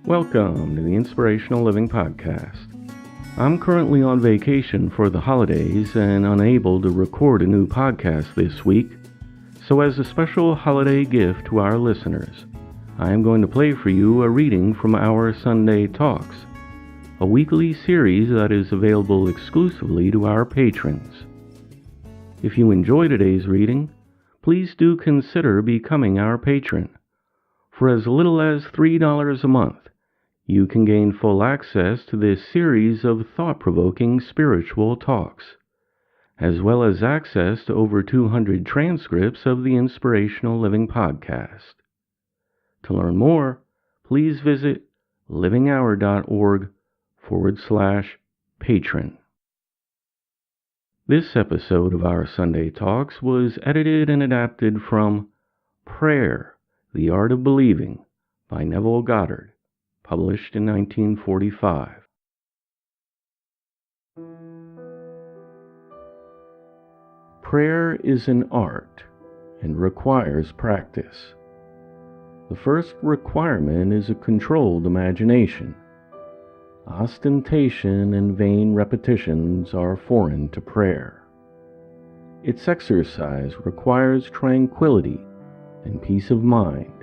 Welcome to the Inspirational Living podcast. I'm currently on vacation for the holidays and unable to record a new podcast this week. So as a special holiday gift to our listeners, I am going to play for you a reading from our Sunday Talks, a weekly series that is available exclusively to our patrons. If you enjoy today's reading, please do consider becoming our patron. For as little as $3 a month, you can gain full access to this series of thought-provoking spiritual talks, as well as access to over 200 transcripts of the Inspirational Living podcast. To learn more, please visit livinghour.org/patron. This episode of our Sunday Talks was edited and adapted from Prayer, the Art of Believing by Neville Goddard, published in 1945. Prayer is an art and requires practice. The first requirement is a controlled imagination. Ostentation and vain repetitions are foreign to prayer. Its exercise requires tranquility and peace of mind.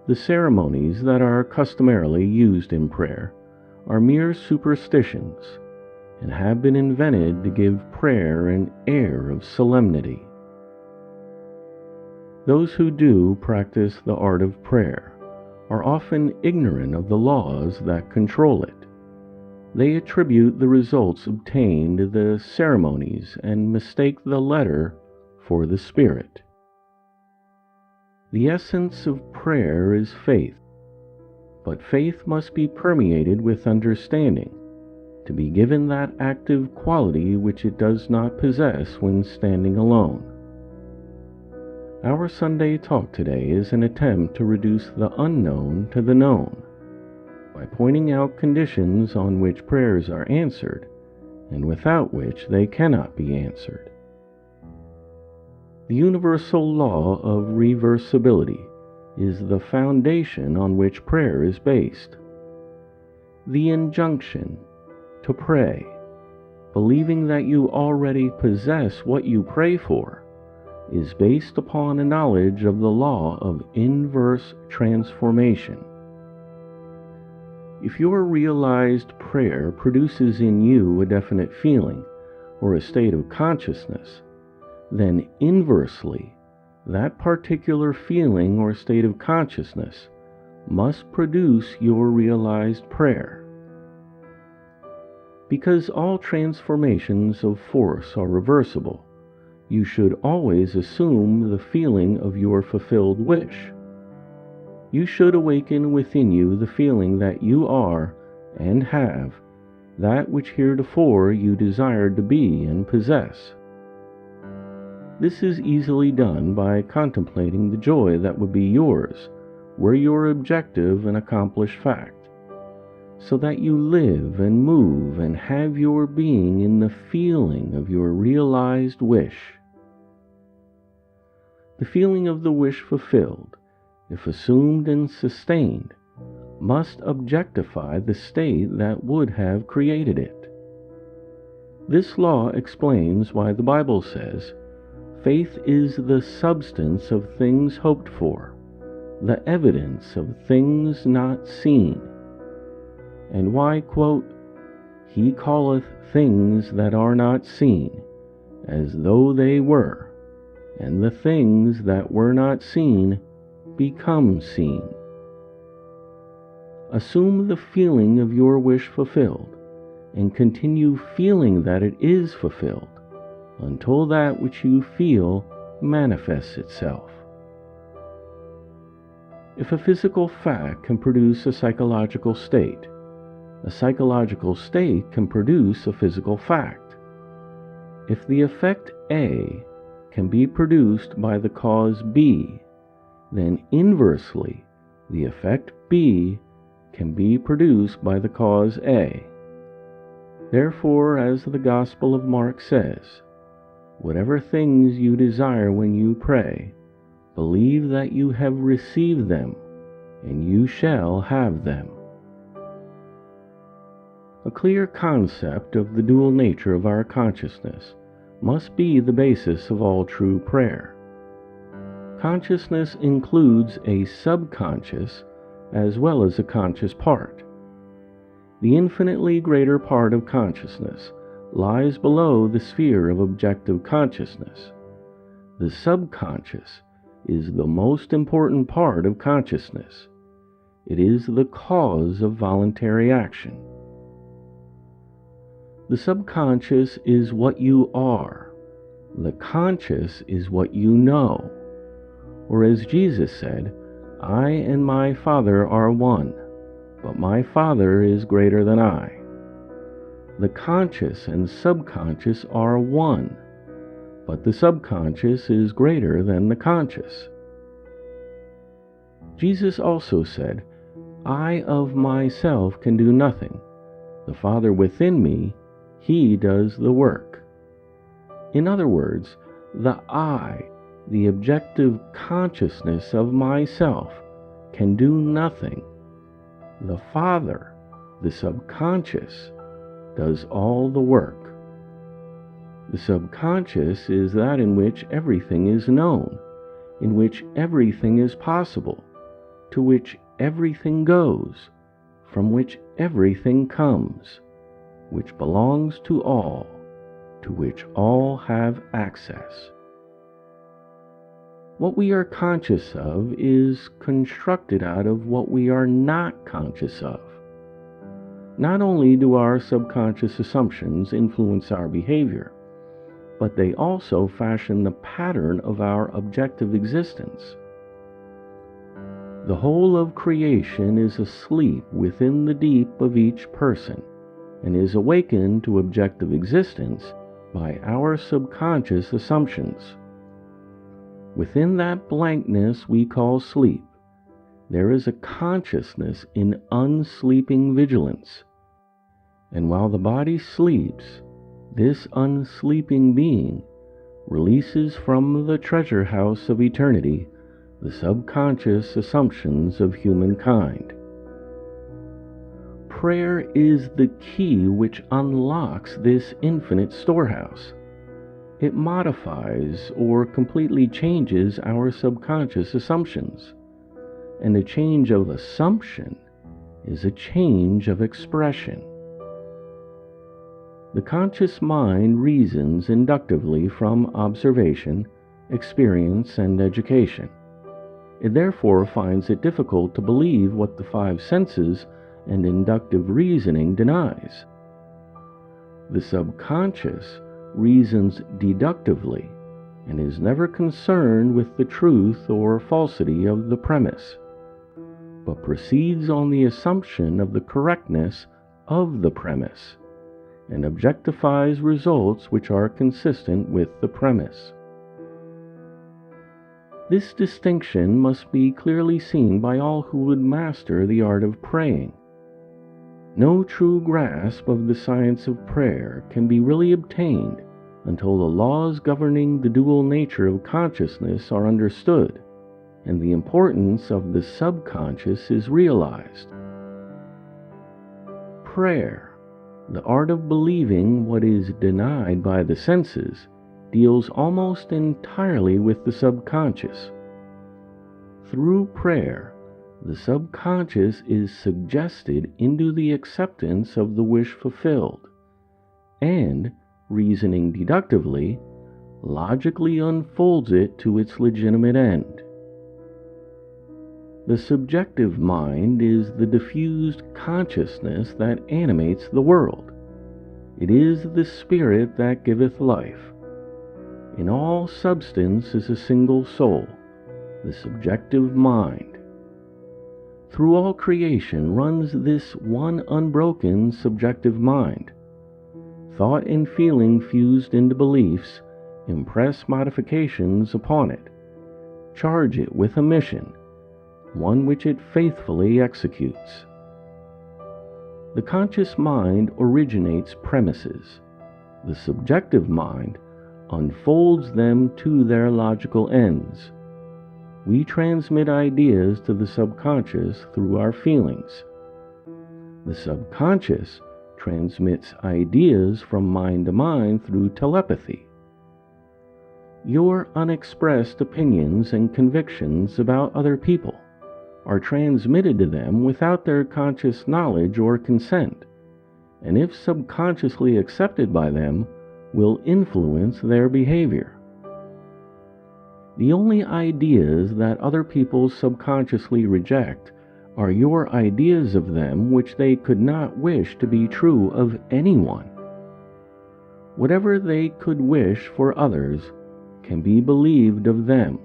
The ceremonies that are customarily used in prayer are mere superstitions and have been invented to give prayer an air of solemnity. Those who do practice the art of prayer are often ignorant of the laws that control it. They attribute the results obtained to the ceremonies and mistake the letter for the spirit. The essence of prayer is faith, but faith must be permeated with understanding to be given that active quality which it does not possess when standing alone. Our Sunday talk today is an attempt to reduce the unknown to the known by pointing out conditions on which prayers are answered and without which they cannot be answered. The universal law of reversibility is the foundation on which prayer is based. The injunction to pray, believing that you already possess what you pray for, is based upon a knowledge of the law of inverse transformation. If your realized prayer produces in you a definite feeling or a state of consciousness, then inversely, that particular feeling or state of consciousness must produce your realized prayer. Because all transformations of force are reversible, you should always assume the feeling of your fulfilled wish. You should awaken within you the feeling that you are and have that which heretofore you desired to be and possess. This is easily done by contemplating the joy that would be yours were your objective an accomplished fact, so that you live and move and have your being in the feeling of your realized wish. The feeling of the wish fulfilled, if assumed and sustained, must objectify the state that would have created it. This law explains why the Bible says, "Faith is the substance of things hoped for, the evidence of things not seen," and why, quote, "He calleth things that are not seen as though they were, and the things that were not seen become seen." Assume the feeling of your wish fulfilled, and continue feeling that it is fulfilled until that which you feel manifests itself. If a physical fact can produce a psychological state can produce a physical fact. If the effect A can be produced by the cause B, then inversely, the effect B can be produced by the cause A. Therefore, as the Gospel of Mark says, whatever things you desire when you pray, believe that you have received them, and you shall have them. A clear concept of the dual nature of our consciousness must be the basis of all true prayer. Consciousness includes a subconscious as well as a conscious part. The infinitely greater part of consciousness lies below the sphere of objective consciousness. The subconscious is the most important part of consciousness. It is the cause of voluntary action. The subconscious is what you are. The conscious is what you know. Or as Jesus said, I and my Father are one, but my Father is greater than I. The conscious and subconscious are one, but the subconscious is greater than the conscious. Jesus also said, I of myself can do nothing. The Father within me, He does the work. In other words, the I, the objective consciousness of myself, can do nothing. The Father, the subconscious, does all the work. The subconscious is that in which everything is known, in which everything is possible, to which everything goes, from which everything comes, which belongs to all, to which all have access. What we are conscious of is constructed out of what we are not conscious of. Not only do our subconscious assumptions influence our behavior, but they also fashion the pattern of our objective existence. The whole of creation is asleep within the deep of each person, and is awakened to objective existence by our subconscious assumptions. Within that blankness we call sleep, there is a consciousness in unsleeping vigilance. And while the body sleeps, this unsleeping being releases from the treasure house of eternity the subconscious assumptions of humankind. Prayer is the key which unlocks this infinite storehouse. It modifies or completely changes our subconscious assumptions. And a change of assumption is a change of expression. The conscious mind reasons inductively from observation, experience, and education. It therefore finds it difficult to believe what the five senses and inductive reasoning denies. The subconscious reasons deductively and is never concerned with the truth or falsity of the premise, but proceeds on the assumption of the correctness of the premise, and objectifies results which are consistent with the premise. This distinction must be clearly seen by all who would master the art of praying. No true grasp of the science of prayer can be really obtained until the laws governing the dual nature of consciousness are understood, and the importance of the subconscious is realized. Prayer, the art of believing what is denied by the senses, deals almost entirely with the subconscious. Through prayer, the subconscious is suggested into the acceptance of the wish fulfilled, and, reasoning deductively, logically unfolds it to its legitimate end. The subjective mind is the diffused consciousness that animates the world. It is the spirit that giveth life. In all substance is a single soul, the subjective mind. Through all creation runs this one unbroken subjective mind. Thought and feeling fused into beliefs impress modifications upon it, charge it with a mission, one which it faithfully executes. The conscious mind originates premises. The subjective mind unfolds them to their logical ends. we transmit ideas to the subconscious through our feelings. The subconscious transmits ideas from mind to mind through telepathy. Your unexpressed opinions and convictions about other people are transmitted to them without their conscious knowledge or consent, and if subconsciously accepted by them, will influence their behavior. The only ideas that other people subconsciously reject are your ideas of them, which they could not wish to be true of anyone. Whatever they could wish for others can be believed of them,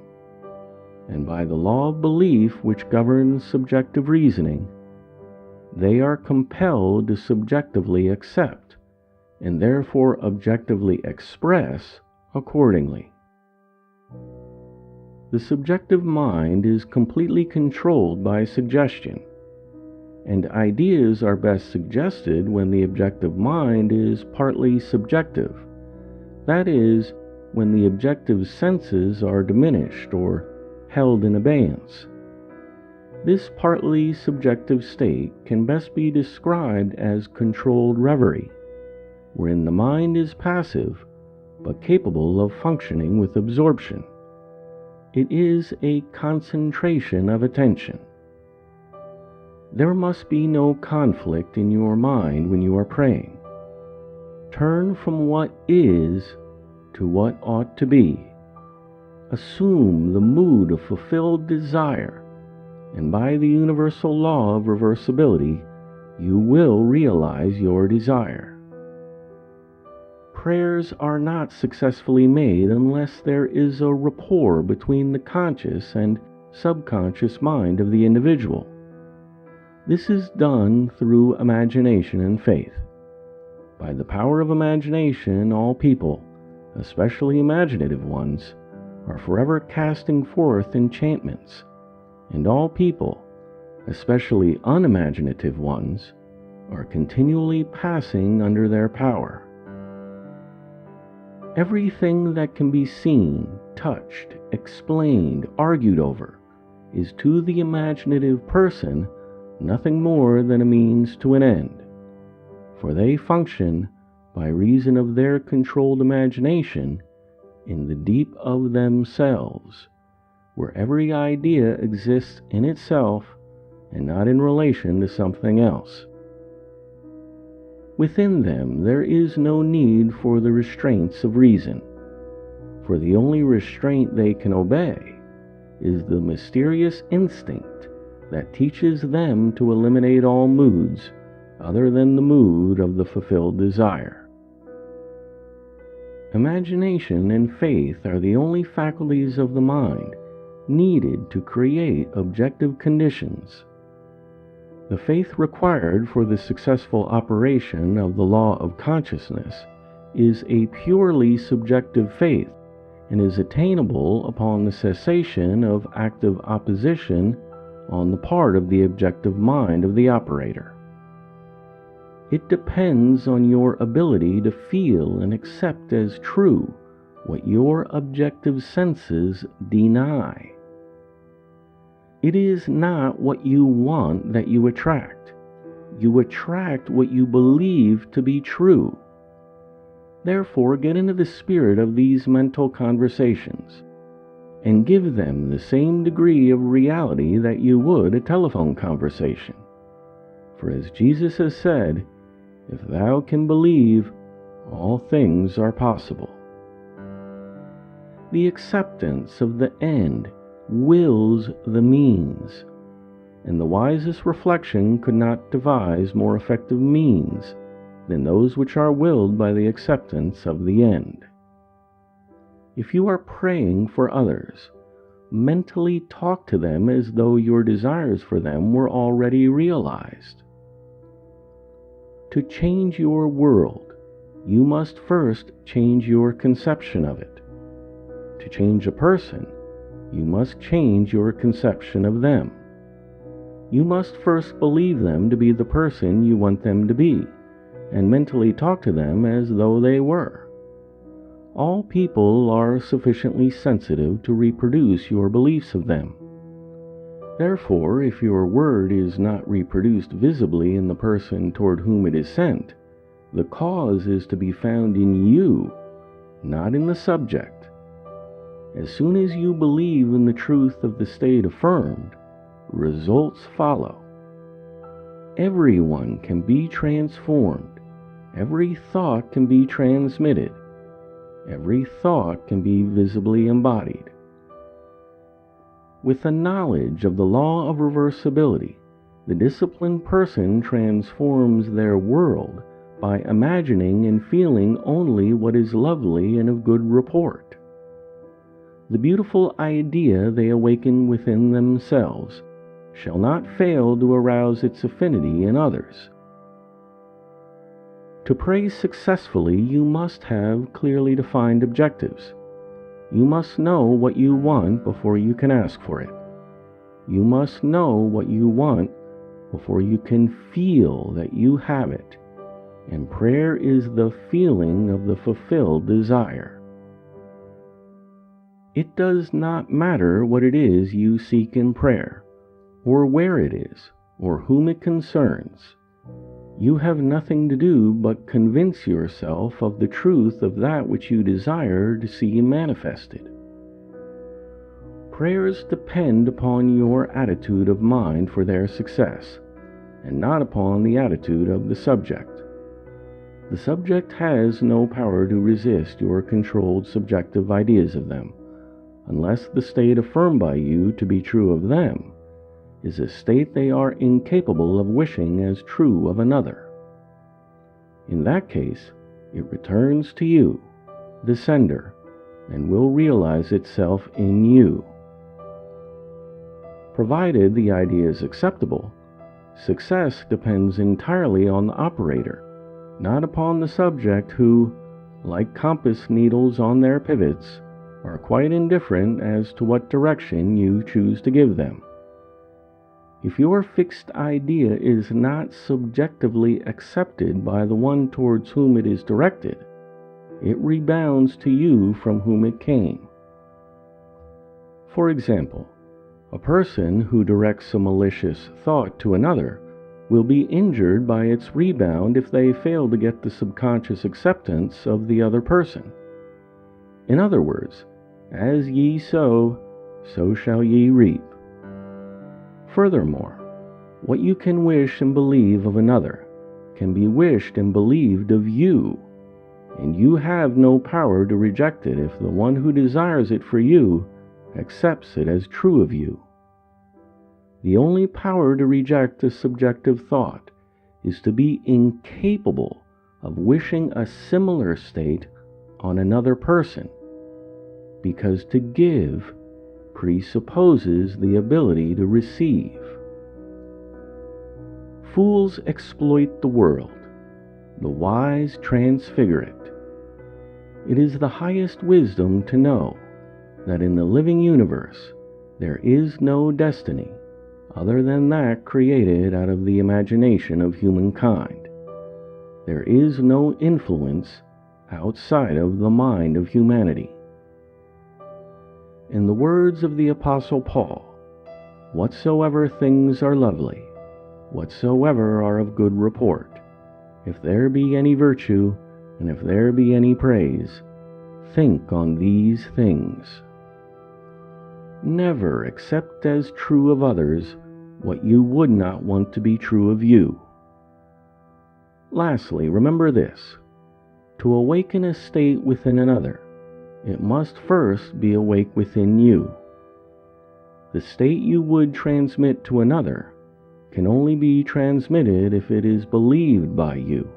and by the law of belief which governs subjective reasoning, they are compelled to subjectively accept, and therefore objectively express accordingly. The subjective mind is completely controlled by suggestion, and ideas are best suggested when the objective mind is partly subjective, that is, when the objective senses are diminished or held in abeyance. This partly subjective state can best be described as controlled reverie, wherein the mind is passive but capable of functioning with absorption. It is a concentration of attention. There must be no conflict in your mind when you are praying. Turn from what is to what ought to be. Assume the mood of fulfilled desire, and by the universal law of reversibility, you will realize your desire. Prayers are not successfully made unless there is a rapport between the conscious and subconscious mind of the individual. This is done through imagination and faith. By the power of imagination, all people, especially imaginative ones, are forever casting forth enchantments, and all people, especially unimaginative ones, are continually passing under their power. Everything that can be seen, touched, explained, argued over, is to the imaginative person nothing more than a means to an end, for they function by reason of their controlled imagination in the deep of themselves, where every idea exists in itself and not in relation to something else. Within them there is no need for the restraints of reason, for the only restraint they can obey is the mysterious instinct that teaches them to eliminate all moods other than the mood of the fulfilled desire. Imagination and faith are the only faculties of the mind needed to create objective conditions. The faith required for the successful operation of the law of consciousness is a purely subjective faith and is attainable upon the cessation of active opposition on the part of the objective mind of the operator. It depends on your ability to feel and accept as true what your objective senses deny. It is not what you want that you attract. You attract what you believe to be true. Therefore, get into the spirit of these mental conversations and give them the same degree of reality that you would a telephone conversation. For as Jesus has said, if thou can believe, all things are possible. The acceptance of the end wills the means, and the wisest reflection could not devise more effective means than those which are willed by the acceptance of the end. If you are praying for others, mentally talk to them as though your desires for them were already realized. To change your world, you must first change your conception of it. To change a person, you must change your conception of them. You must first believe them to be the person you want them to be, and mentally talk to them as though they were. All people are sufficiently sensitive to reproduce your beliefs of them. Therefore, if your word is not reproduced visibly in the person toward whom it is sent, the cause is to be found in you, not in the subject. As soon as you believe in the truth of the state affirmed, results follow. Everyone can be transformed. Every thought can be transmitted. Every thought can be visibly embodied. With the knowledge of the law of reversibility, the disciplined person transforms their world by imagining and feeling only what is lovely and of good report. The beautiful idea they awaken within themselves shall not fail to arouse its affinity in others. To pray successfully, you must have clearly defined objectives. You must know what you want before you can ask for it. You must know what you want before you can feel that you have it. And prayer is the feeling of the fulfilled desire. It does not matter what it is you seek in prayer, or where it is, or whom it concerns. You have nothing to do but convince yourself of the truth of that which you desire to see manifested. Prayers depend upon your attitude of mind for their success, and not upon the attitude of the subject. The subject has no power to resist your controlled subjective ideas of them, unless the state affirmed by you to be true of them is a state they are incapable of wishing as true of another. In that case, it returns to you, the sender, and will realize itself in you. Provided the idea is acceptable, success depends entirely on the operator, not upon the subject who, like compass needles on their pivots, are quite indifferent as to what direction you choose to give them. If your fixed idea is not subjectively accepted by the one towards whom it is directed, it rebounds to you from whom it came. For example, a person who directs a malicious thought to another will be injured by its rebound if they fail to get the subconscious acceptance of the other person. In other words, as ye sow, so shall ye reap. Furthermore, what you can wish and believe of another can be wished and believed of you, and you have no power to reject it if the one who desires it for you accepts it as true of you. The only power to reject a subjective thought is to be incapable of wishing a similar state on another person, because to give presupposes the ability to receive. Fools exploit the world, the wise transfigure it. It is the highest wisdom to know that in the living universe there is no destiny other than that created out of the imagination of humankind. There is no influence outside of the mind of humanity. In the words of the Apostle Paul, whatsoever things are lovely, whatsoever are of good report, if there be any virtue, and if there be any praise, think on these things. Never accept as true of others what you would not want to be true of you. Lastly, remember this: to awaken a state within another, it must first be awake within you. The state you would transmit to another can only be transmitted if it is believed by you.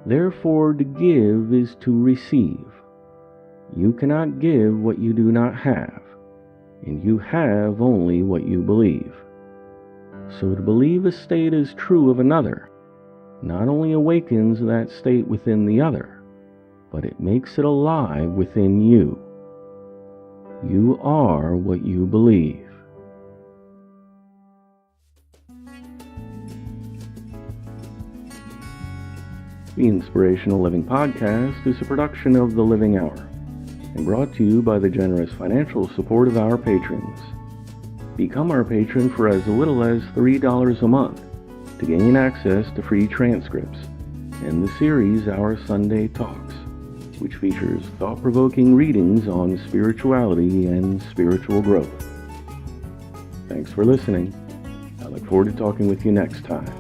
Therefore, to give is to receive. You cannot give what you do not have, and you have only what you believe. So to believe a state is true of another not only awakens that state within the other, but it makes it alive within you. You are what you believe. The Inspirational Living podcast is a production of The Living Hour and brought to you by the generous financial support of our patrons. Become our patron for as little as $3 a month to gain access to free transcripts and the series Our Sunday Talks, which features thought-provoking readings on spirituality and spiritual growth. Thanks for listening. I look forward to talking with you next time.